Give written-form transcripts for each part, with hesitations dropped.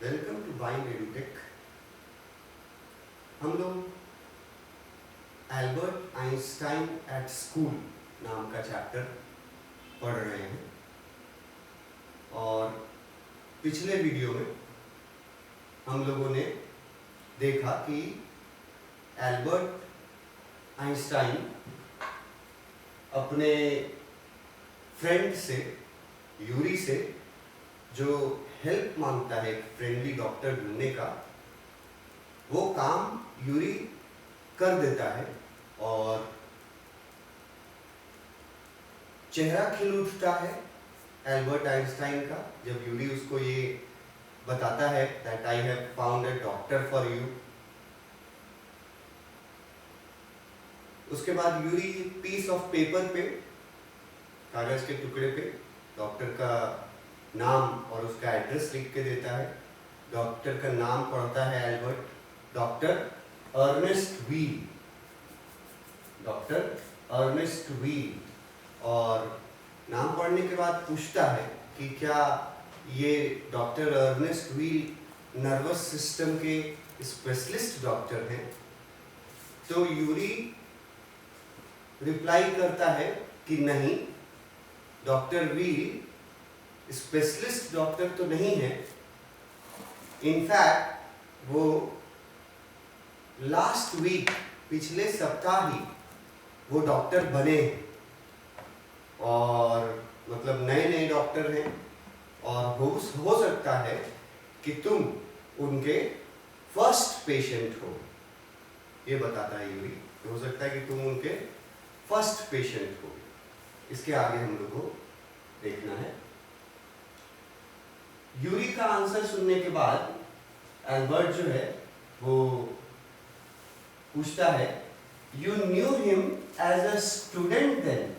Welcome to buying edutech. हम लोग Albert Einstein at school नाम का चैप्टर पढ़ रहे हैं और पिछले वीडियो में हम लोगों ने देखा कि एल्बर्ट आइंस्टाइन अपने फ्रेंड से यूरी से जो हेल्प मांगता है एक फ्रेंडली डॉक्टर ढूंढने का, वो काम यूरी कर देता है और चेहरा खिल उठता है एल्बर्ट आइंस्टाइन का जब यूरी उसको ये बताता है that I have found a doctor for you. उसके बाद यूरी पीस ऑफ पेपर पे, कागज के टुकड़े पे डॉक्टर का नाम और उसका एड्रेस लिख के देता है। डॉक्टर का नाम पढ़ता है Albert, doctor Ernest Wheel, doctor Ernest Wheel. और नाम पढ़ने के बाद पूछता है कि क्या ये doctor Ernest Wheel nervous system के स्पेशलिस्ट डॉक्टर हैं। तो यूरी रिप्लाई करता है कि नहीं, डॉक्टर व्हील स्पेशलिस्ट डॉक्टर तो नहीं है। इनफैक्ट वो लास्ट वीक, पिछले सप्ताह ही वो डॉक्टर बने हैं और मतलब नए नए डॉक्टर हैं और हो सकता है कि तुम उनके फर्स्ट पेशेंट हो। ये बताता है यूरी, हो सकता है कि तुम उनके फर्स्ट पेशेंट हो। इसके आगे हम लोग को देखना है। यूरी का आंसर सुनने के बाद एल्बर्ट जो है वो पूछता है, you knew him as a student then.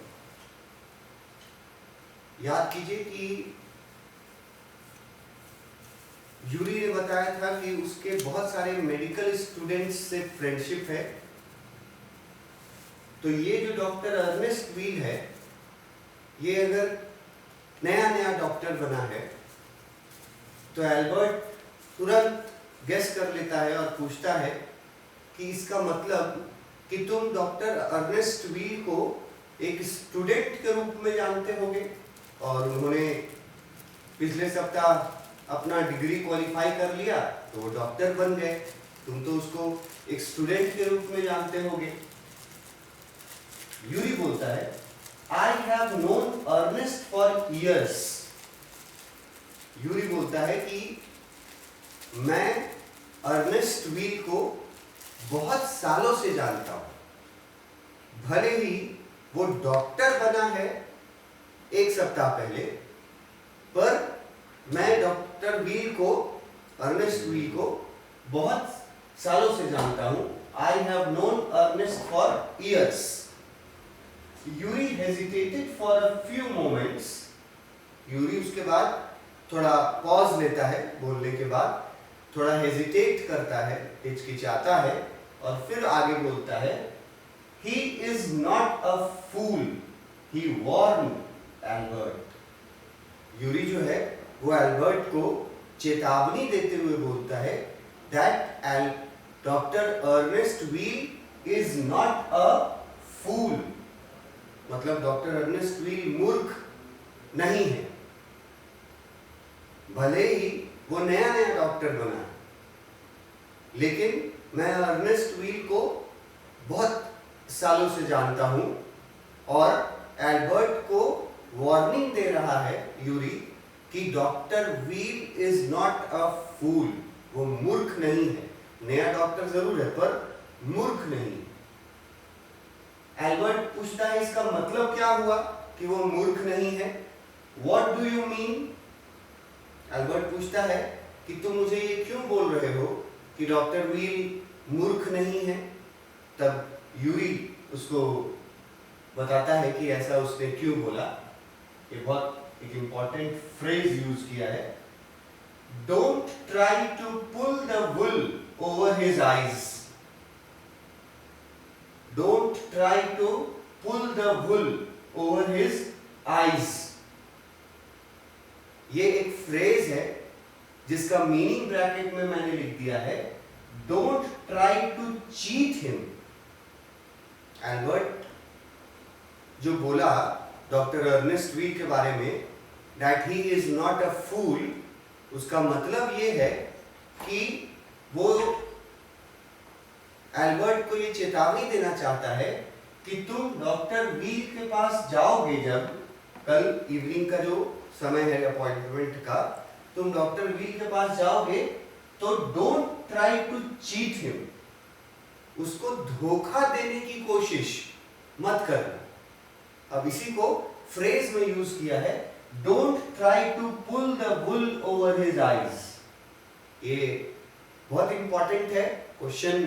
याद कीजिए कि यूरी ने बताया था कि उसके बहुत सारे मेडिकल स्टूडेंट्स से फ्रेंडशिप है। तो ये जो डॉक्टर अर्नेस्ट व्हील है, ये अगर नया नया डॉक्टर बना है तो एल्बर्ट तुरंत गेस कर लेता है और पूछता है कि इसका मतलब कि तुम डॉक्टर अर्नेस्ट व्हील को एक स्टूडेंट के रूप में जानते होगे और उन्होंने पिछले सप्ताह अपना डिग्री क्वालिफाई कर लिया तो वो डॉक्टर बन गए, तुम तो उसको एक स्टूडेंट के रूप में जानते होगे। यूरी बोलता है, I have known Ernest for years. Yuri बोलता है कि मैं अर्नेस्ट व्हील को बहुत सालों से जानता हूं। भले ही वो डॉक्टर बना है एक सप्ताह पहले, पर मैं डॉक्टर व्हील को, अर्नेस्ट व्हील को बहुत सालों से जानता हूं। I have known Ernest for years. Yuri hesitated for a few moments. Yuri उसके बाद थोड़ा पॉज लेता है, बोलने के बाद थोड़ा हेजिटेट करता है, हिचकिचाता है और फिर आगे बोलता है, He is not a fool, he warned Albert। Yuri जो है वो एल्बर्ट को चेतावनी देते हुए बोलता है that doctor Ernest Wheel is not a fool. मतलब डॉक्टर अर्नेस्ट व्हील मूर्ख नहीं है। भले ही वो नया नया डॉक्टर बना है, लेकिन मैं अर्नेस्ट व्हील को बहुत सालों से जानता हूं। और एल्बर्ट को वार्निंग दे रहा है यूरी कि doctor Wheel is not a fool, वो मूर्ख नहीं है। नया डॉक्टर जरूर है पर मूर्ख नहीं। एल्बर्ट पूछता है, इसका मतलब क्या हुआ कि वो मूर्ख नहीं है। What do you mean. Albert पूछता है कि तुम मुझे ये क्यों बोल रहे हो कि डॉक्टर व्हील मूर्ख नहीं है। तब यूरी उसको बताता है कि ऐसा उसने क्यों बोला। ये बहुत एक इंपॉर्टेंट फ्रेज यूज किया है, don't try to pull the wool over his eyes. Don't try to pull the wool over his eyes. ये एक फ्रेज है जिसका मीनिंग ब्रैकेट में मैंने लिख दिया है, don't try to cheat him. Albert जो बोला डॉक्टर अर्नेस्ट वील के बारे में, that he is not a fool, उसका मतलब ये है कि वो एल्बर्ट को ये चेतावनी देना चाहता है कि तुम डॉक्टर वील के पास जाओगे, जब कल इवनिंग का जो समय है अपॉइंटमेंट का, तुम डॉक्टर वील के पास जाओगे तो don't try to cheat him, उसको धोखा देने की कोशिश मत करना। अब इसी को फ्रेज में यूज किया है, don't try to pull the wool over his eyes. ये बहुत इंपॉर्टेंट है, क्वेश्चन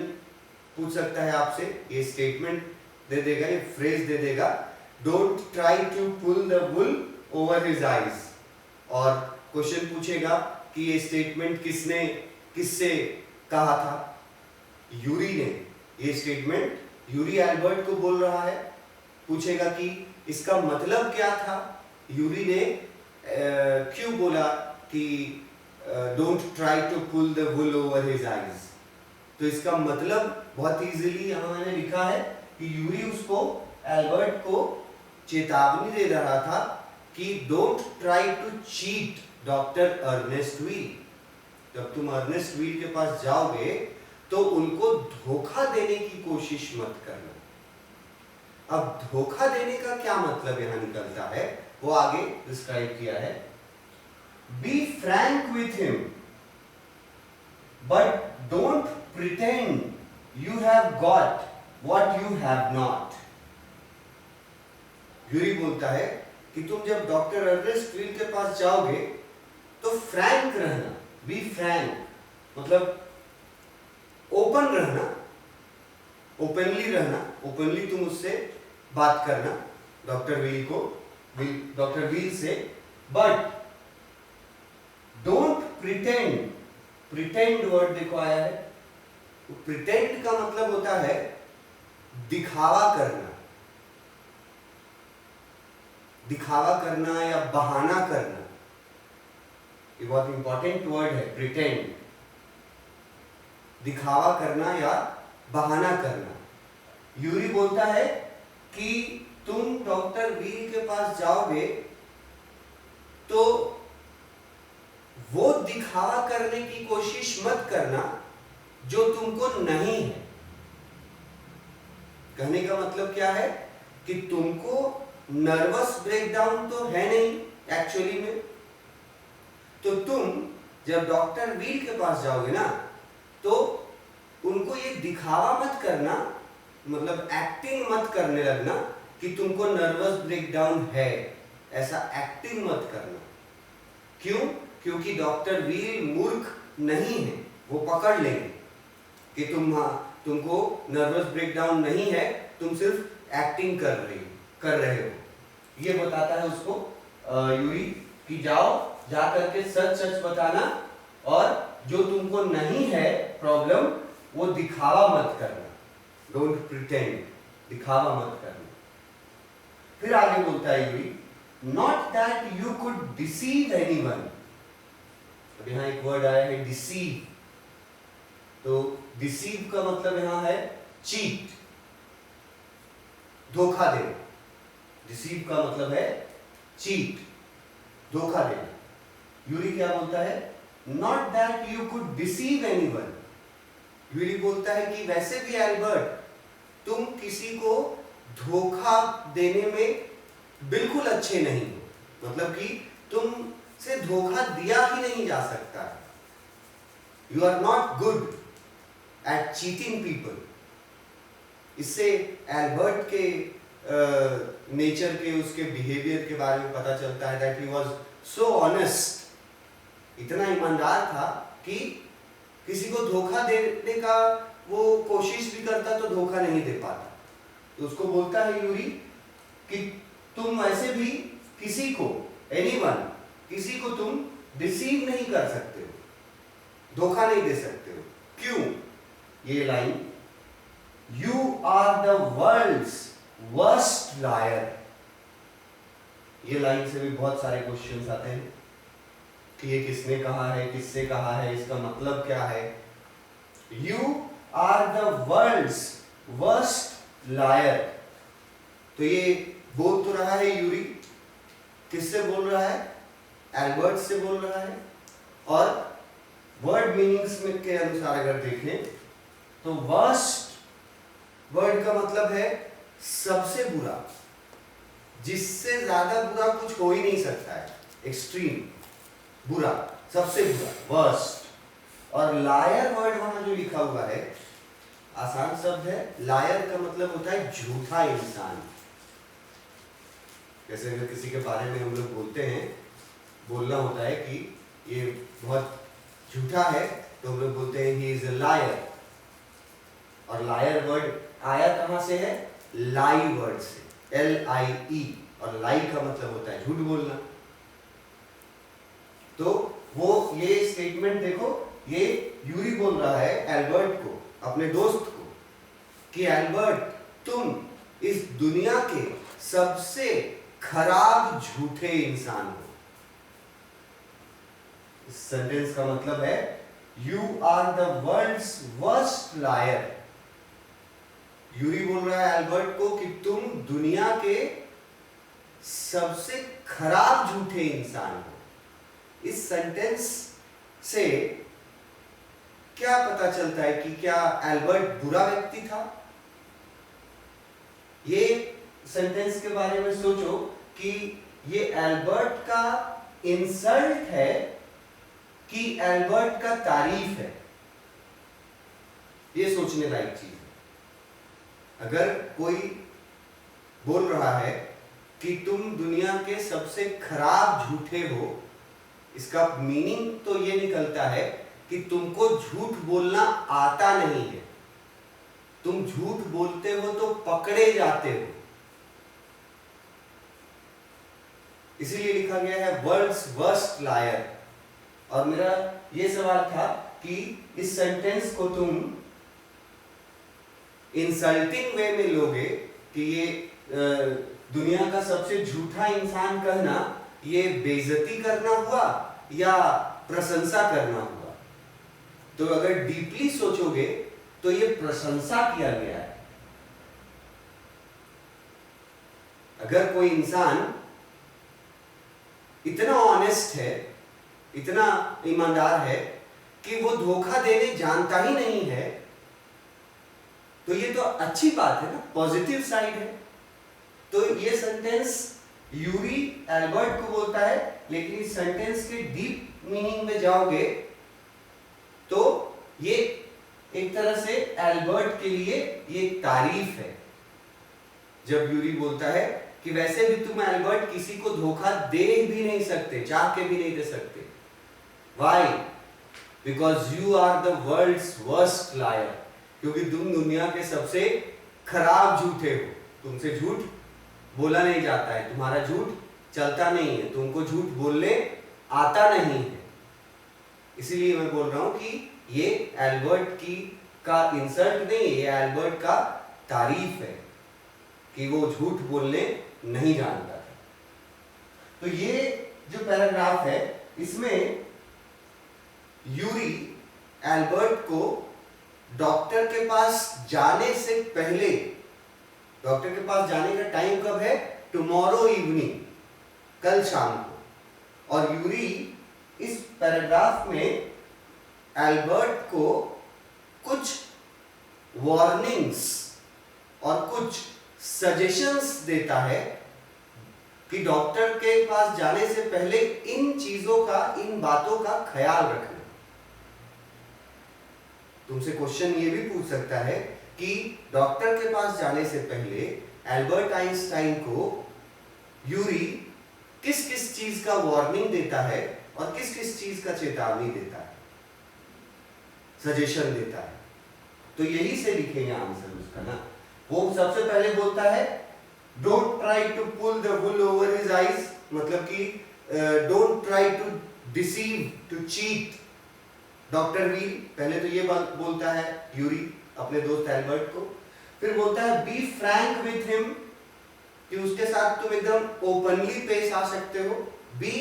पूछ सकता है आपसे, ये स्टेटमेंट दे देगा, ये फ्रेज दे देगा, don't try to pull the wool over his eyes, और क्वेश्चन पूछेगा कि ये स्टेटमेंट किससे कहा था? यूरी ने ये स्टेटमेंट यूरी एल्बर्ट को बोल रहा है। पूछेगा कि इसका मतलब क्या था, यूरी ने क्यों बोला कि don't try to pull the wool over his eyes. तो इसका मतलब बहुत इजीली यहां मैंने लिखा है कि यूरी उसको एल्बर्ट को चेतावनी दे रहा था कि don't try to cheat doctor Ernest Wheel. जब तुम अर्नेस्ट व्हील के पास जाओगे तो उनको धोखा देने की कोशिश मत करना। अब धोखा देने का क्या मतलब यहां निकलता है वो आगे डिस्क्राइब किया है। Be frank with him but don't pretend you have got what you have not. Yuri बोलता है कि तुम जब डॉक्टर अर्नेस्ट व्हील के पास जाओगे तो फ्रैंक रहना, बी फ्रैंक मतलब ओपन रहना, ओपनली रहना, ओपनली तुम उससे बात करना डॉक्टर व्हील से, but don't pretend, pretend word देखो आया है, प्रिटेंड का मतलब होता है दिखावा करना, दिखावा करना या बहाना करना। ये बहुत इंपॉर्टेंट वर्ड है, प्रिटेंड, दिखावा करना या बहाना करना। यूरी बोलता है कि तुम डॉक्टर व्हील के पास जाओगे तो वो दिखावा करने की कोशिश मत करना जो तुमको नहीं है। कहने का मतलब क्या है कि तुमको नर्वस ब्रेकडाउन तो है नहीं एक्चुअली में, तो तुम जब डॉक्टर व्हील के पास जाओगे ना तो उनको ये दिखावा मत करना, मतलब एक्टिंग मत करने लगना कि तुमको नर्वस ब्रेकडाउन है, ऐसा एक्टिंग मत करना। क्यों? क्योंकि डॉक्टर व्हील मूर्ख नहीं है, वो पकड़ लेंगे कि तुमको नर्वस ब्रेकडाउन नहीं है, तुम सिर्फ एक्टिंग कर रहे हो। ये बताता है उसको यूरी कि जाओ जा करके सच बताना और जो तुमको नहीं है प्रॉब्लम वो दिखावा मत करना, डोंट प्रिटेंड, दिखावा मत करना। फिर आगे बोलता है Yuri, not that you could deceive anyone. अब यहां एक वर्ड आया है डिसीव, तो डिसीव का मतलब यहां है चीट, धोखा देना। डिसीव का मतलब है चीट, धोखा देना। यूरी क्या बोलता है, not that you could deceive anyone. Yuri बोलता है कि वैसे भी एल्बर्ट तुम किसी को धोखा देने में बिल्कुल अच्छे नहीं हो, मतलब कि तुम से धोखा दिया ही नहीं जा सकता। You are not good at cheating people. इससे एल्बर्ट के नेचर के, उसके बिहेवियर के बारे में पता चलता है that he was so honest, इतना ईमानदार था कि किसी को धोखा देने का वो कोशिश भी करता तो धोखा नहीं दे पाता। तो उसको बोलता है यूरी कि तुम वैसे भी किसी को, एनीवन, किसी को तुम डिसीव नहीं कर सकते हो, धोखा नहीं दे सकते हो। क्यों? ये line, you are the world's worst liar. ये लाइन से भी बहुत सारे क्वेश्चंस आते हैं। कि ये किसने कहा है, किससे कहा है, इसका मतलब क्या है। You are the world's worst liar. तो ये बोल तो रहा है यूरी, किससे बोल रहा है, एल्बर्ट से बोल रहा है। और वर्ड मीनिंग्स में के अनुसार अगर देखें तो वर्स्ट वर्ड का मतलब है सबसे बुरा, जिससे ज्यादा बुरा कुछ हो ही नहीं सकता है, एक्सट्रीम बुरा, सबसे बुरा, वर्स्ट। और लायर वर्ड वहां जो लिखा हुआ है आसान शब्द है। लायर का मतलब होता है झूठा इंसान। जैसे अगर किसी के बारे में हम लोग बोलते हैं, बोलना होता है कि ये बहुत झूठा है, तो हम लोग बोलते हैं ही इज अ लायर। और लायर वर्ड आया कहां से है, लाई वर्ड से, LIE। और लाई का मतलब होता है झूठ बोलना। तो वो ये स्टेटमेंट देखो, ये यूरी बोल रहा है एल्बर्ट को, अपने दोस्त को, कि एल्बर्ट तुम इस दुनिया के सबसे खराब झूठे इंसान हो। इस सेंटेंस का मतलब है you are the world's worst liar. Yuri बोल रहा है एल्बर्ट को कि तुम दुनिया के सबसे खराब झूठे इंसान हो। इस सेंटेंस से क्या पता चलता है कि क्या एल्बर्ट बुरा व्यक्ति था। ये सेंटेंस के बारे में सोचो कि ये एल्बर्ट का इंसल्ट है कि एल्बर्ट का तारीफ है। ये सोचने लायक चीज है। अगर कोई बोल रहा है कि तुम दुनिया के सबसे खराब झूठे हो, इसका मीनिंग तो ये निकलता है कि तुमको झूठ बोलना आता नहीं है, तुम झूठ बोलते हो तो पकड़े जाते हो। इसीलिए लिखा गया है वर्ल्ड्स वर्स्ट लायर। और मेरा ये सवाल था कि इस सेंटेंस को तुम इंसल्टिंग वे में लोगे कि ये दुनिया का सबसे झूठा इंसान कहना ये बेइज्जती करना हुआ या प्रशंसा करना हुआ। तो अगर डीपली सोचोगे तो ये प्रशंसा किया गया है। अगर कोई इंसान इतना ऑनेस्ट है, इतना ईमानदार है कि वो धोखा देने जानता ही नहीं है, तो ये तो अच्छी बात है ना, पॉजिटिव साइड है। तो ये सेंटेंस यूरी एल्बर्ट को बोलता है, लेकिन इस सेंटेंस के डीप मीनिंग में जाओगे तो ये एक तरह से एल्बर्ट के लिए ये तारीफ है। जब यूरी बोलता है कि वैसे भी तुम एल्बर्ट किसी को धोखा दे भी नहीं सकते, चाह के भी नहीं दे सकते। Why? Because you are the world's worst liar. क्योंकि तुम दुनिया के सबसे खराब झूठे हो, तुमसे झूठ बोला नहीं जाता है, तुम्हारा झूठ चलता नहीं है, तुमको झूठ बोलने आता नहीं है। इसीलिए मैं बोल रहा हूं कि ये एल्बर्ट की का इंसल्ट नहीं, ये एल्बर्ट का तारीफ है कि वो झूठ बोलने नहीं जानता था। तो ये जो पैराग्राफ है इसमें यूरी एल्बर्ट को डॉक्टर के पास जाने से पहले, डॉक्टर के पास जाने का टाइम कब है, टुमारो इवनिंग, कल शाम को। और यूरी इस पैराग्राफ में एल्बर्ट को कुछ वार्निंग्स और कुछ सजेशंस देता है कि डॉक्टर के पास जाने से पहले इन चीजों का, इन बातों का ख्याल रखना। तुमसे क्वेश्चन ये भी पूछ सकता है कि डॉक्टर के पास जाने से पहले एल्बर्ट आइंस्टाइन को यूरी किस किस चीज का वार्निंग देता है और किस किस चीज का चेतावनी देता है, सजेशन देता है। तो यही से लिखेंगे आंसर उसका ना। वो सबसे पहले बोलता है don't try to pull the wool over his eyes, मतलब कि don't try to deceive, to cheat doctor Wheel. पहले तो ये बात बोलता है यूरी अपने दोस्त एल्बर्ट को। फिर बोलता है बी फ्रैंक विथ हिम, कि उसके साथ तुम एकदम ओपनली पेश आ सकते हो। बी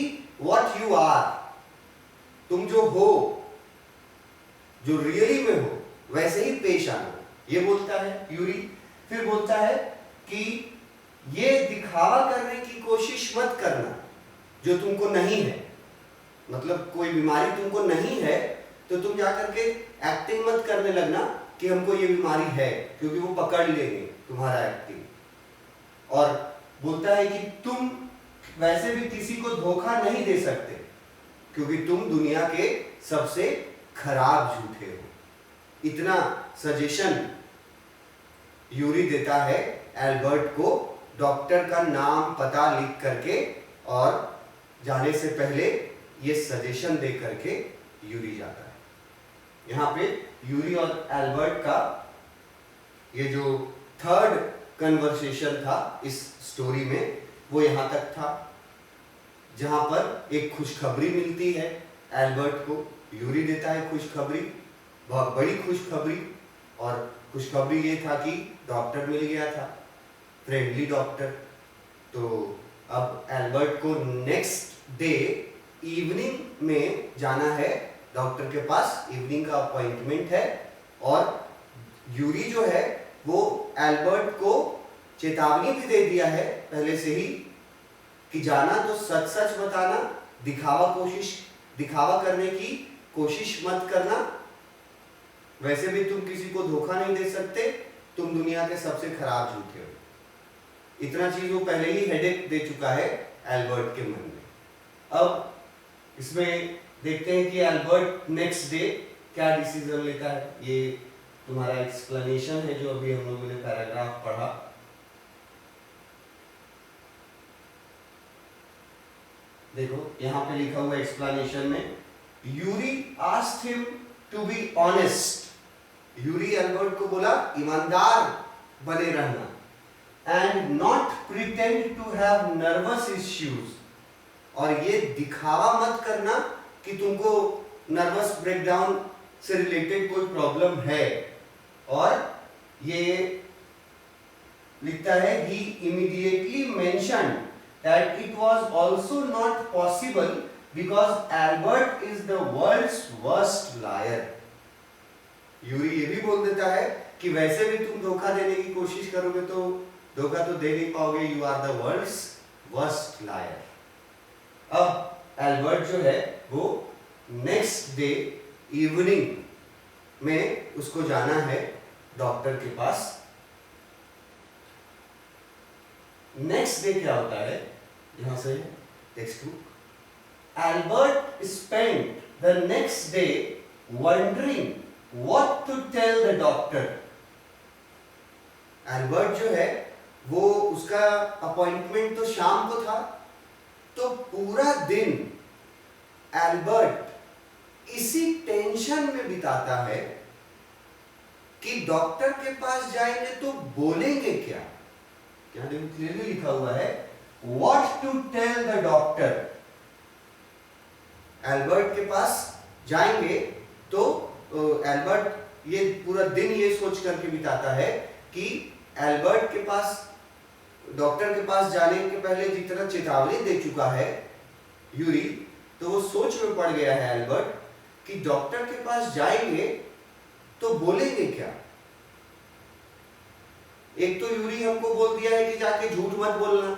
व्हाट यू आर, तुम जो हो, जो रियली में हो, वैसे ही पेश आना, ये बोलता है यूरी। फिर बोलता है कि ये दिखावा करने की कोशिश मत करना जो तुमको नहीं है। मतलब कोई बीमारी तुमको नहीं है तो तुम जाकर के एक्टिंग मत करने लगना कि हमको ये बीमारी है, क्योंकि वो पकड़ लेंगे तुम्हारा एक्टिंग। और बोलता है कि तुम वैसे भी किसी को धोखा नहीं दे सकते, क्योंकि तुम दुनिया के सबसे खराब झूठे हो। इतना सजेशन यूरी देता है एल्बर्ट को, डॉक्टर का नाम पता लिख करके, और जाने से पहले ये सजेशन दे करके यूरी जाता है। यहाँ पे यूरी और एल्बर्ट का ये जो थर्ड कन्वर्सेशन था इस स्टोरी में, वो यहाँ तक था, जहां पर एक खुशखबरी मिलती है एल्बर्ट को। यूरी देता है खुशखबरी, बहुत बड़ी खुशखबरी, और खुशखबरी ये था कि डॉक्टर मिल गया था, फ्रेंडली डॉक्टर। तो अब एल्बर्ट को नेक्स्ट डे इवनिंग में जाना है डॉक्टर के पास, इवनिंग का अपॉइंटमेंट है। और यूरी जो है वो एल्बर्ट को चेतावनी भी दे दिया है पहले से ही कि जाना तो सच सच बताना, दिखावा करने की कोशिश मत करना, वैसे भी तुम किसी को धोखा नहीं दे सकते, तुम दुनिया के सबसे खराब झूठे हो। इतना चीज वो पहले ही हेडेक दे चुका है एल्बर्ट के मन में। अब इसमें देखते हैं कि एल्बर्ट नेक्स्ट डे क्या डिसीजन लेता है। ये तुम्हारा एक्सप्लेनेशन है जो अभी हम लोगों ने पैराग्राफ पढ़ा। देखो यहाँ पे लिखा हुआ एक्सप्लेनेशन में, Yuri asked him to be honest. Yuri Albert को बोला ईमानदार बने रहना, and not pretend to have nervous issues, और ये दिखावा मत करना कि तुमको नर्वस ब्रेकडाउन से रिलेटेड कोई प्रॉब्लम है। और ये लिखता है, he immediately mentioned that it was also not possible because Albert is the world's worst liar। Yuri ये भी बोल देता है कि वैसे भी तुम धोखा देने की कोशिश करोगे तो धोखा तो दे नहीं पाओगे, you are the world's worst liar. अब एल्बर्ट जो है वो नेक्स्ट डे इवनिंग में उसको जाना है डॉक्टर के पास। नेक्स्ट डे क्या होता है, यहां से textbook. Albert spent the next day wondering what to tell the doctor. Albert जो है वो, उसका अपॉइंटमेंट तो शाम को था, तो पूरा दिन एल्बर्ट इसी टेंशन में बिताता है कि डॉक्टर के पास जाएंगे तो बोलेंगे क्या। यहाँ देखो क्लियरली लिखा हुआ है what to tell the doctor. Albert के पास जाएंगे तो एल्बर्ट ये पूरा दिन ये सोच करके बिताता है कि एल्बर्ट के पास, डॉक्टर के पास जाने के पहले जितना चेतावनी दे चुका है यूरी, तो वो सोच में पड़ गया है एल्बर्ट कि डॉक्टर के पास जाएंगे तो बोलेंगे क्या। एक तो यूरी हमको बोल दिया है कि जाके झूठ मत बोलना।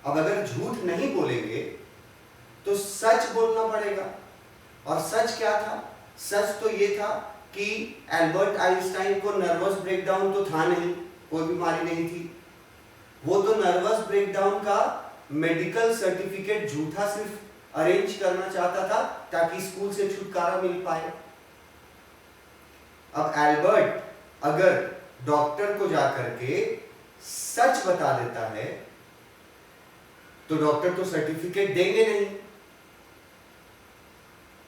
अब अगर झूठ नहीं बोलेंगे तो सच बोलना पड़ेगा, और सच क्या था? सच तो ये था कि एल्बर्ट आइंस्टाइन को नर्वस ब्रेकडाउन तो था नहीं, कोई बीमारी नहीं थी। वो तो नर्वस ब्रेकडाउन का मेडिकल सर्टिफिकेट झूठा सिर्फ अरेंज करना चाहता था ताकि स्कूल से छुटकारा मिल पाए। अब एल्बर्ट अगर डॉक्टर को जाकर के सच बता देता है तो डॉक्टर तो सर्टिफिकेट देंगे नहीं।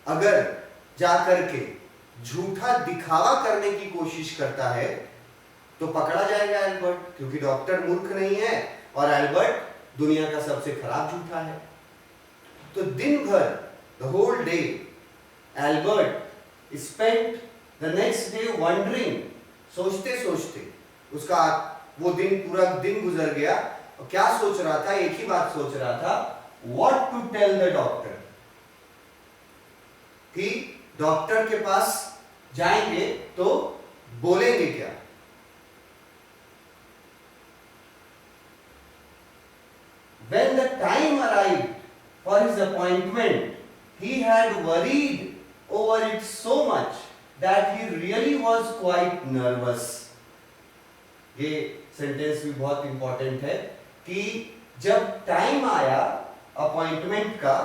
अगर जाकर के झूठा दिखावा करने की कोशिश करता है तो पकड़ा जाएगा एल्बर्ट, क्योंकि डॉक्टर मूर्ख नहीं है और एल्बर्ट दुनिया का सबसे खराब झूठा है। तो दिन भर, the whole day, Albert spent the next day wondering, सोचते सोचते उसका वो दिन, पूरा दिन गुजर गया। और क्या सोच रहा था? एक ही बात सोच रहा था, what to tell the doctor, doctor के पास जाएंगे तो बोलेंगे क्या? When the time arrived for his appointment, he had worried over it so much that he really was quite nervous. ये सेंटेंस भी बहुत इंपॉर्टेंट है कि जब टाइम आया अपॉइंटमेंट का,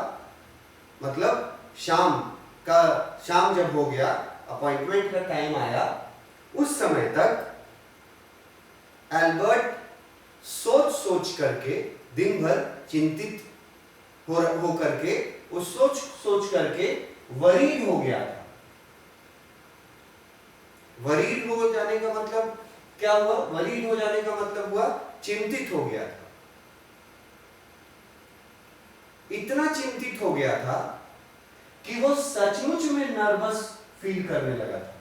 मतलब शाम जब हो गया, अपॉइंटमेंट का टाइम आया, उस समय तक एल्बर्ट सोच करके दिन भर चिंतित हो करके, उस सोच करके वरीड हो गया था। वरीड हो जाने का मतलब क्या हुआ? वरीड हो जाने का मतलब हुआ चिंतित हो गया था। इतना चिंतित हो गया था कि वो सचमुच में नर्वस फील करने लगा था।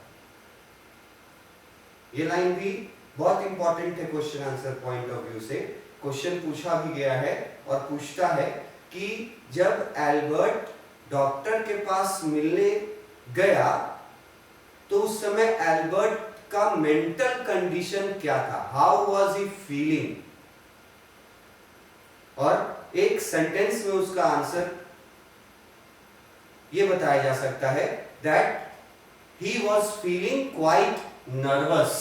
ये लाइन भी बहुत इंपॉर्टेंट है question answer point of view से। क्वेश्चन पूछा भी गया है और पूछता है कि जब एल्बर्ट डॉक्टर के पास मिलने गया तो उस समय एल्बर्ट का मेंटल कंडीशन क्या था? How was he feeling? और एक सेंटेंस में उसका आंसर ये बताया जा सकता है that he was feeling quite nervous.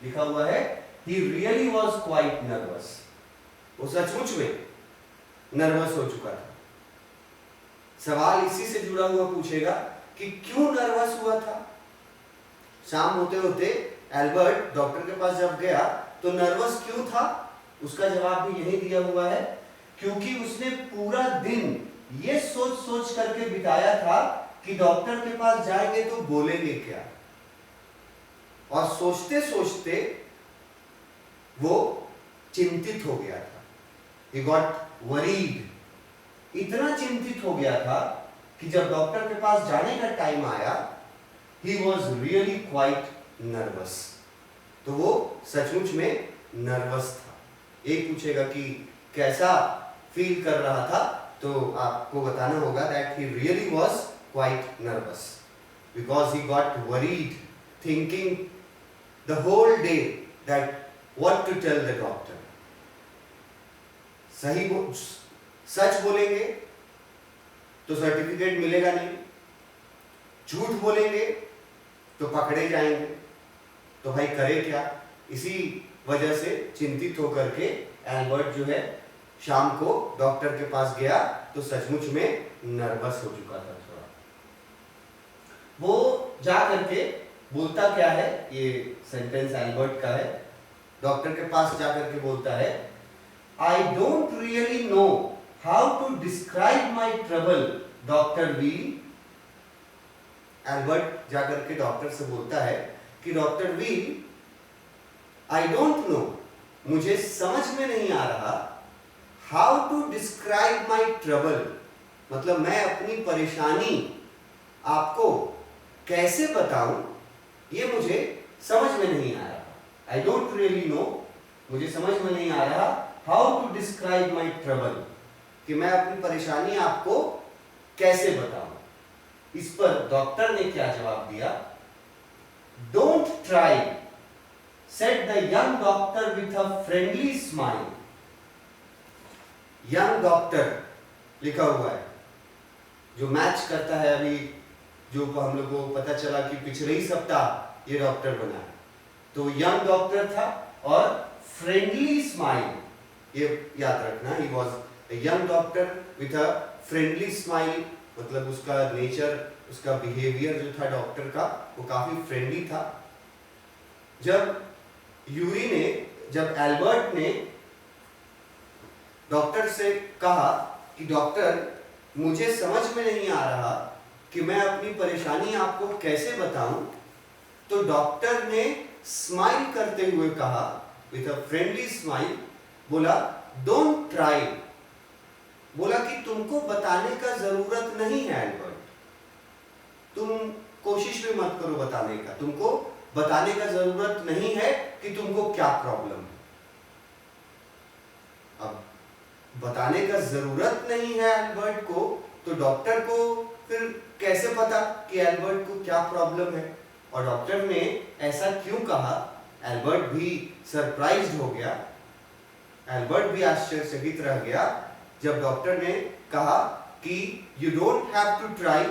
लिखा हुआ है he really was quite nervous. वो सचमुच में नर्वस हो चुका था। सवाल इसी से जुड़ा हुआ पूछेगा कि क्यों नर्वस हुआ था। शाम होते होते एल्बर्ट डॉक्टर के पास जब गया तो नर्वस क्यों था? उसका जवाब भी यही दिया हुआ है, क्योंकि उसने पूरा दिन ये सोच करके बिताया था कि डॉक्टर के पास जाएंगे तो बोलेंगे क्या, और सोचते सोचते वो चिंतित हो गया था। He got worried. इतना चिंतित हो गया था कि जब डॉक्टर के पास जाने का टाइम आया he was really quite nervous. तो वो सचमुच में नर्वस था। एक पूछेगा कि कैसा फील कर रहा था, तो आपको बताना होगा that he really was quite nervous because he got worried thinking the whole day that what to tell the doctor. सच बोलेंगे तो सर्टिफिकेट मिलेगा नहीं, झूठ बोलेंगे तो पकड़े जाएंगे, तो भाई करे क्या? इसी वजह से चिंतित होकर के एल्बर्ट जो है शाम को डॉक्टर के पास गया तो सचमुच में नर्वस हो चुका था थोड़ा। वो जा करके बोलता क्या है, ये सेंटेंस एल्बर्ट का है, डॉक्टर के पास जा करके बोलता है I don't really know how to describe my trouble, Dr. Wheel. Albert जाकर के डॉक्टर से बोलता है कि doctor wheel, I don't know, मुझे समझ में नहीं आ रहा, how to describe my trouble, मतलब मैं अपनी परेशानी आपको कैसे बताऊं, ये मुझे समझ में नहीं आ रहा। I don't really know, मुझे समझ में नहीं आ रहा How to describe my trouble, कि मैं अपनी परेशानी आपको कैसे बताऊं। इस पर डॉक्टर ने क्या जवाब दिया? Don't try, said the young doctor with a friendly smile. Young doctor लिखा हुआ है, जो मैच करता है अभी, जो हम लोग को पता चला कि पिछले ही सप्ताह ये डॉक्टर बना है, तो यंग डॉक्टर था और फ्रेंडली स्माइल, ये याद रखना। He was a young doctor with a friendly smile, मतलब उसका नेचर, उसका बिहेवियर जो था डॉक्टर का, वो काफी फ्रेंडली था। जब एल्बर्ट ने डॉक्टर से कहा कि डॉक्टर, मुझे समझ में नहीं आ रहा कि मैं अपनी परेशानी आपको कैसे बताऊं, तो डॉक्टर ने स्माइल करते हुए कहा, विथ अ फ्रेंडली स्माइल, बोला डोंट ट्राई, बोला कि तुमको बताने का जरूरत नहीं है एल्बर्ट, तुम कोशिश भी मत करो बताने का, तुमको बताने का जरूरत नहीं है कि तुमको क्या प्रॉब्लम है। अब बताने का जरूरत नहीं है एल्बर्ट को, तो डॉक्टर को फिर कैसे पता कि एल्बर्ट को क्या प्रॉब्लम है, और डॉक्टर ने ऐसा क्यों कहा। एल्बर्ट भी सरप्राइज्ड हो गया, एल्बर्ट भी आश्चर्यचकित रह गया जब डॉक्टर ने कहा कि you don't have to try,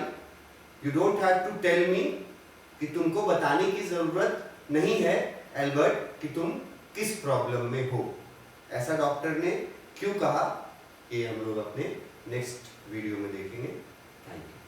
you don't have to tell me, कि तुमको बताने की जरूरत नहीं है एल्बर्ट कि तुम किस प्रॉब्लम में हो। ऐसा डॉक्टर ने क्यों कहा, ये हम लोग अपने नेक्स्ट वीडियो में देखेंगे। Thank you.